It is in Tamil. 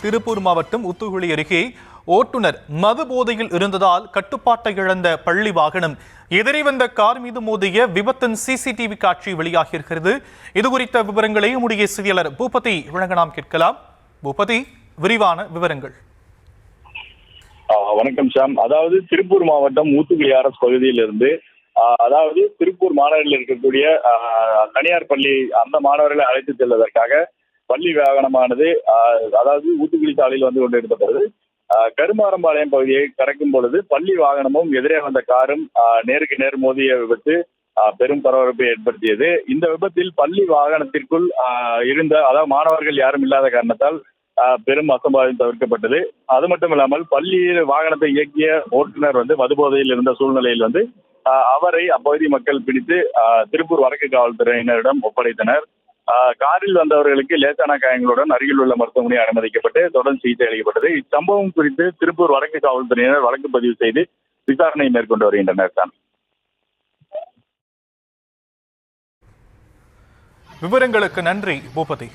திருப்பூர் மாவட்டம் ஊத்துக்குளி அருகே ஓட்டுநர் மது போதையில் இருந்ததால் கட்டுப்பாட்டை இழந்த பள்ளி வாகனம் எதிரே வந்த கார் மீது மோதிய விபத்தின் சிசிடிவி காட்சி வெளியாகியிருக்கிறது. இதுகுறித்த விவரங்களை நம்முடைய செய்தியாளர் பூபதி வழங்க நாம் கேட்கலாம். பூபதி, விரிவான விவரங்கள். வணக்கம் ஷாம். அதாவது திருப்பூர் மாவட்டம் ஊத்துக்குளி அரசு பகுதியிலிருந்து அதாவது திருப்பூர் மாநகரில் இருக்கக்கூடிய தனியார் பள்ளி அந்த மாணவர்களை அழைத்து செல்வதற்காக பள்ளி வாகனமானது அதாவது ஊத்துக்குளி சாலையில் வந்து கொண்டிருந்தது. கருமாரம்பாளையம் பகுதியை கடக்கும் பொழுது பள்ளி வாகனமும் எதிரே வந்த காரும் நேருக்கு நேர் மோதிய விபத்து பெரும் பரபரப்பை ஏற்படுத்தியது. இந்த விபத்தில் பள்ளி வாகனத்திற்குள் இருந்த அதாவது மாணவர்கள் யாரும் இல்லாத காரணத்தால் பெரும் அசம்பாவிதம் தவிர்க்கப்பட்டது. அது மட்டும் இல்லாமல் பள்ளியில் வாகனத்தை இயக்கிய ஓட்டுநர் வந்து மதுபோதையில் இருந்த சூழ்நிலையில் வந்து அவரை அப்பகுதி மக்கள் பிடித்து திருப்பூர் வடக்கு காவல்துறையினரிடம் ஒப்படைத்தனர். காரில் வந்தவர்களுக்கு லேசான காயங்களுடன் அருகில் உள்ள மருத்துவமனை அனுமதிக்கப்பட்டு தொடர்ந்து சிகிச்சை அளிக்கப்பட்டது. இச்சம்பவம் குறித்து திருப்பூர் வடக்கு காவல்துறையினர் வழக்கு பதிவு செய்து விசாரணை மேற்கொண்டு வருகின்றனர். விவரங்களுக்கு நன்றி பூபதி.